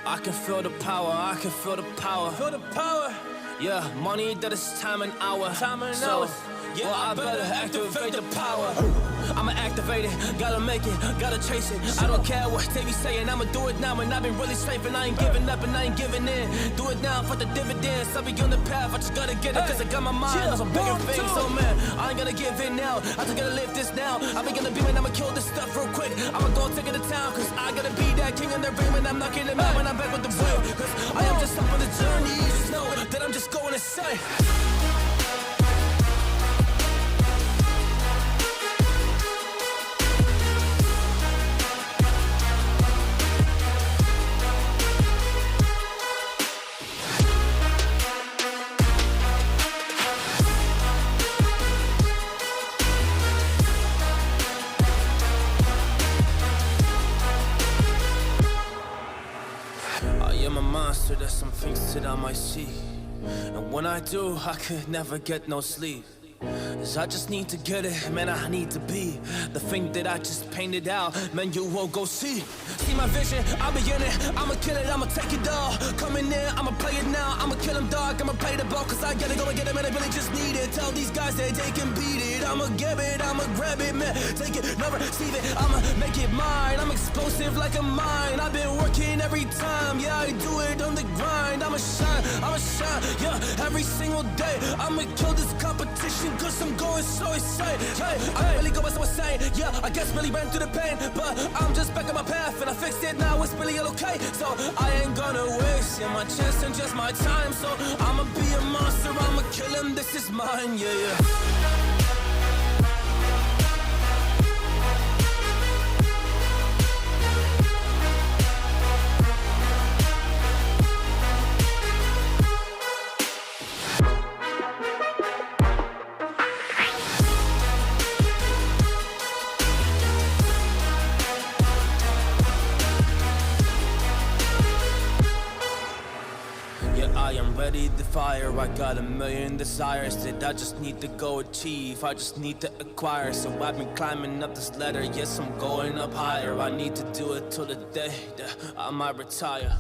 I can feel the power, I can feel the power. Feel the power. Yeah, money that is time and hour. Time and so, hours. Yeah, well, I better activate the power. I'ma activate it, gotta make it, gotta chase it. I don't care what they be saying, I'ma do it now. And I've been really safe and I ain't giving up and I ain't giving in. Do it now for the dividends, I'll be on the path, I just gotta get it. Cause I got my mind on some bigger things. So man, I ain't gonna give in now, I just gotta live this now. I be gonna be when I'ma kill this stuff real quick. I'ma go take it to town, cause I gotta be that king in the ring. When I'm knocking them out when I'm back with the wheel. Cause I am just up on the journey, you just know that I'm just going insane. There's some things that I might see, and when I do, I could never get no sleep. Cause I just need to get it, man, I need to be the thing that I just painted out, man, you won't go see. See my vision, I'll be in it, I'ma kill it, I'ma take it all. Coming in, I'ma play it now, I'ma kill him dog, I'ma play the ball. Cause I gotta go and get it, man, I really just need it. Tell these guys that they can beat it, I'ma get it, I'ma grab it, man. Take it, never receive it, I'ma make it mine. I'm explosive like a mine, I've been working every time. Yeah, I do it on the grind, I'ma shine, yeah, every single day. I'ma kill this competition cause I'm going so insane. Hey, I really go by so insane. Yeah, I guess really ran through the pain, but I'm just back on my path and I fixed it now. It's really all okay. So I ain't gonna waste my chance and just my time. So I'ma be a monster, I'ma kill him. This is mine. Yeah, yeah. I am ready to fire, I got a million desires that I just need to go achieve, I just need to acquire. So I've been climbing up this ladder, yes I'm going up higher. I need to do it till the day that I might retire.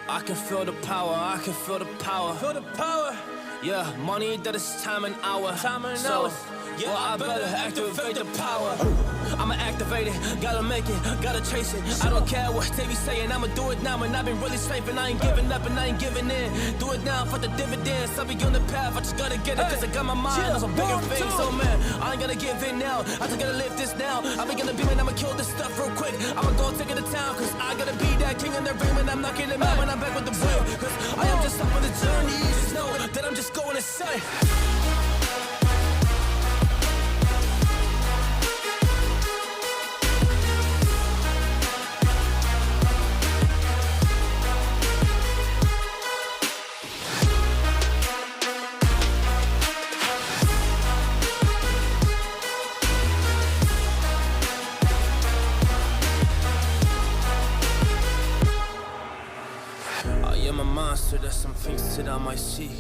I can feel the power, I can feel the power. Feel the power. Yeah, money that is time and hour. Time and so, hours. Yeah, well, I better activate the power. I'ma activate it, gotta make it, gotta chase it. I don't care what they be saying, I'ma do it now. And I've been really safe and I ain't giving up and I ain't giving in. Do it now for the dividends, I'll be on the path, I just gotta get it. Cause I got my mind on some bigger things. So man, I ain't gonna give in now, I just gotta live this now. I be gonna be when I'ma kill this stuff real quick. I'ma go take it to town, cause I gotta be that king in the ring. When I'm knocking them out when I'm back with the wheel. Cause I am just up on the journey, you just know that I'm just going insane. I'm a monster, there's some things that I might see,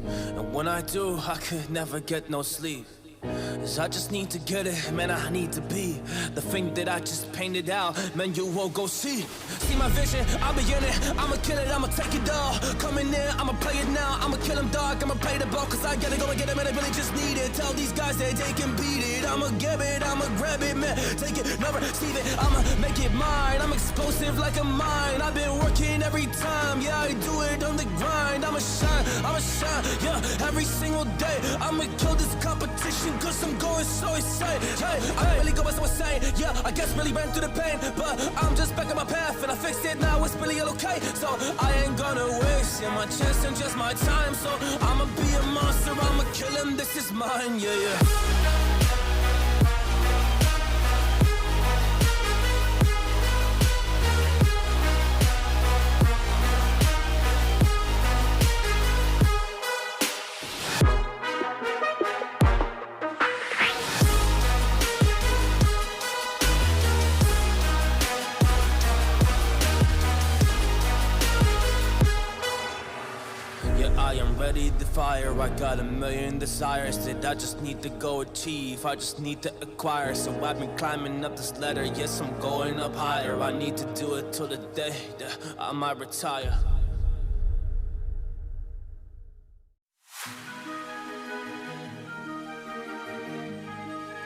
and when I do, I could never get no sleep. Cause I just need to get it, man, I need to be the thing that I just painted out, man, you won't go see. See my vision, I'll be in it, I'ma kill it, I'ma take it all. Coming in, I'ma play it now, I'ma kill him dog, I'ma play the ball. Cause I gotta go and get it, man, I really just need it. Tell these guys that they can beat it, I'ma get it, I'ma grab it, man. Take it, never receive it, I'ma make it mine. I'm explosive like a mine, I've been working every time. Yeah, I do it on the grind, I'ma shine, yeah, every single day. I'ma kill this competition cause I'm going so insane. Hey, I really go by so insane. Yeah, I guess really ran through the pain, but I'm just back on my path and I fixed it now. It's really all okay. So I ain't gonna waste my chance and just my time. So I'ma be a monster, I'ma kill him. This is mine. Yeah, yeah. I am ready to fire. I got a million desires that I just need to go achieve. I just need to acquire. So I've been climbing up this ladder. Yes, I'm going up higher. I need to do it till the day that I might retire.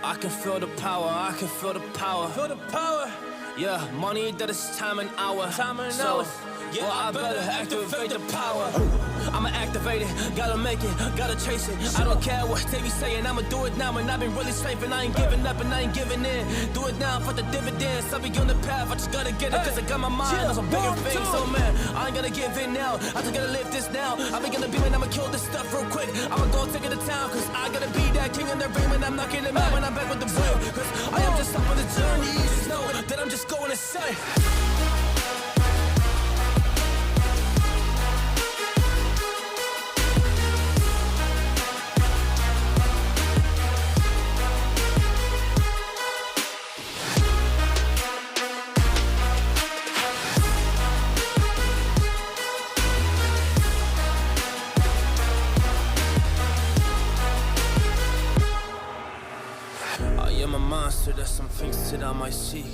I can feel the power, I can feel the power. Feel the power. Yeah, money that is time and hour. Time and hour. Yeah, well, I better activate the power. I'ma activate it, gotta make it, gotta chase it. I don't care what they be saying, I'ma do it now. And I've been really saving, I ain't giving up and I ain't giving in. Do it now for the dividends, I'll be on the path, I just gotta get it. Cause I got my mind on some bigger things. So man, I ain't gonna give in now, I just gotta live this now. I've been gonna be when I'ma kill this stuff real quick. I'ma go take it to town, cause I gotta be that king in the ring. When I'm knocking them out when I'm back with the wheel. Cause I am just up on the journey, just know that I'm just going insane. There's some things that I might see,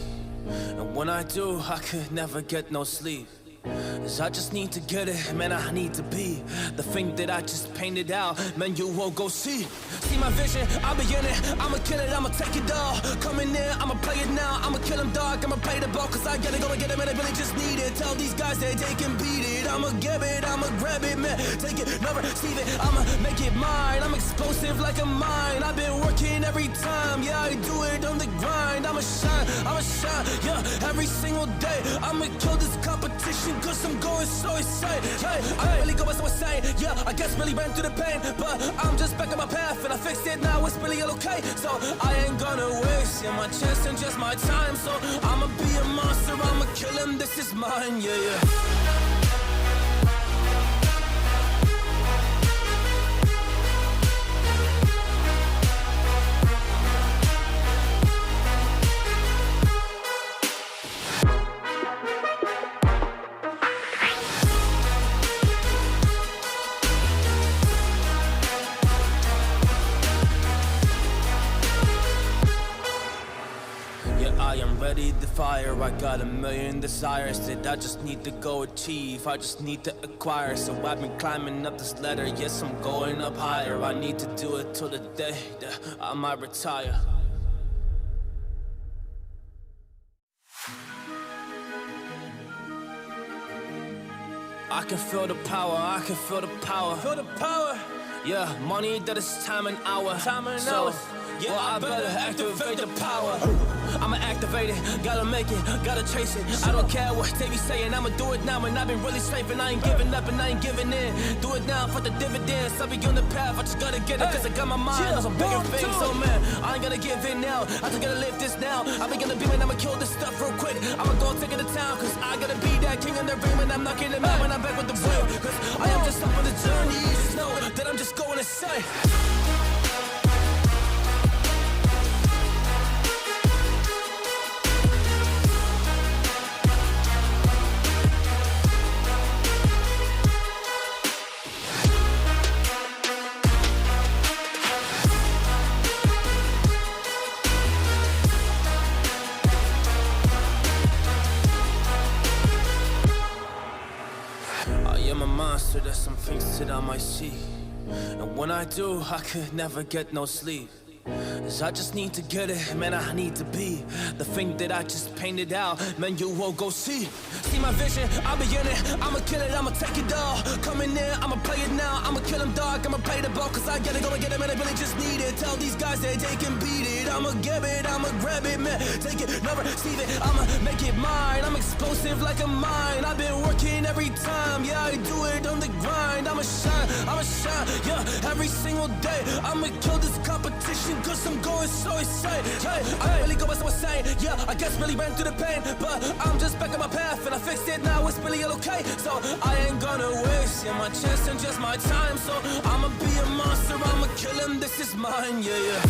and when I do, I could never get no sleep. Cause I just need to get it, man, I need to be the thing that I just painted out, man, you won't go see. See my vision, I'll be in it, I'ma kill it, I'ma take it all. Coming in, I'ma play it now, I'ma kill him dog, I'ma play the ball. Cause I gotta go and get it, man, I really just need it. Tell these guys that they can beat it, I'ma give it, I'ma grab it, man. Take it, never receive it, I'ma make it mine. I'm explosive like a mine, I've been working every time. Yeah, I do it on the grind, I'ma shine, yeah, every single day. I'ma kill this competition, cause I'm going so insane. Hey, I really go by so insane. Yeah, I guess really ran through the pain, but I'm just back on my path and I fixed it now. It's really okay. So I ain't gonna waste my chance and just my time. So I'ma be a monster, I'ma kill him. This is mine. Yeah, yeah. Ready to fire, I got a million desires that I just need to go achieve. I just need to acquire. So I've been climbing up this ladder. Yes, I'm going up higher. I need to do it till the day that I might retire. I can feel the power, I can feel the power. Feel the power. Yeah, money that is time and hour. Time and hour. Yeah, well, I better activate the power. I'ma activate it, gotta make it, gotta chase it. I don't care what they be saying, I'ma do it now. And I've been really saving, I ain't giving up and I ain't giving in. Do it now for the dividends, I'll be on the path, I just gotta get it. Cause I got my mind on some bigger things. So man, I ain't gonna give in now, I just gotta live this now. I've been gonna be when I'ma kill this stuff real quick. I'ma go take it to town, cause I gotta be that king in the ring. When I'm knocking them out when I'm back with the wheel. Cause I am just up on the journey, just know that I'm just going insane. There's some things that I might see, and when I do, I could never get no sleep. Cause I just need to get it, man, I need to be the thing that I just painted out, man, you won't go see. See my vision, I'll be in it, I'ma kill it, I'ma take it all. Coming in, I'ma play it now, I'ma kill him dog, I'ma play the ball. Cause I gotta go and get it, man, I really just need it. Tell these guys that they can beat it, I'ma give it, I'ma grab it, man. Take it, never receive it, I'ma make it mine. I'm explosive like a mine, I've been working every time. Yeah, I do it on the grind, I'ma shine, yeah, every single day. I'ma kill this competition, cause I'm going so insane. Hey, I really go by so insane. Yeah, I guess really ran through the pain, but I'm just back on my path and I fixed it now. It's really okay. So I ain't gonna waste my chance and just my time. So I'ma be a monster, I'ma kill him. This is mine. Yeah, yeah.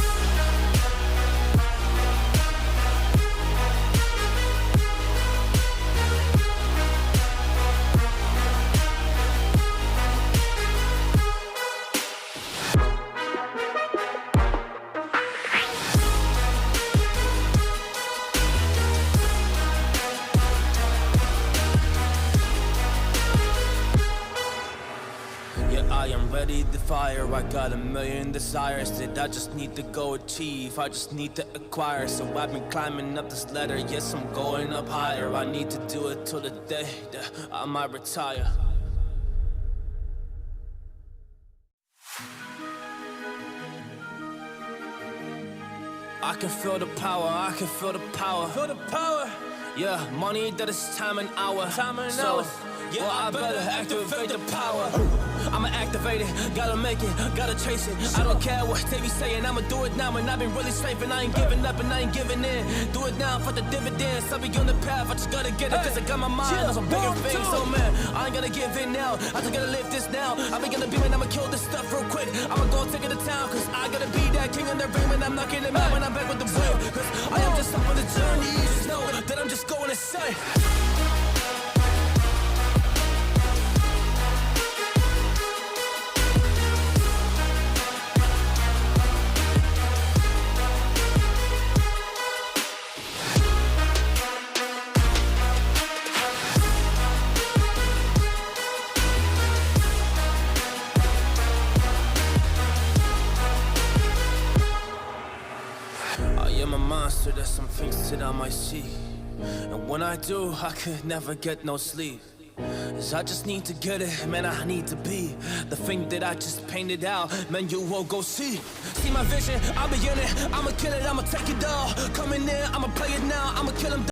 I'm ready to fire. I got a million desires that I just need to go achieve. I just need to acquire. So I've been climbing up this ladder. Yes, I'm going up higher. I need to do it till the day that I might retire. I can feel the power, I can feel the power. Feel the power. Yeah, money that is time and hour. Time and hours. Yeah, well, I better activate the power. I'ma activate it, gotta make it, gotta chase it. I don't care what they be saying, I'ma do it now. And I've been really slaving, I ain't giving up and I ain't giving in. Do it now for the dividends, I'll be on the path, I just gotta get it. Cause I got my mind on some bigger things. So man, I ain't gonna give in now, I just gotta live this now. I be gonna be man, I'ma kill this stuff real quick. I'ma go take it to town, cause I gotta be that king in the ring. When I'm knocking it out, when I'm back with the whip. Cause I am just up on the journey, you just know that I'm just going insane. I'm a monster, there's some things that I might see. And when I do, I could never get no sleep. Cause I just need to get it, man, I need to be the thing that I just painted out, man, you won't go see. See my vision, I'll be in it, I'ma kill it, I'ma take it all. Coming in, I'ma play it now, I'ma kill him.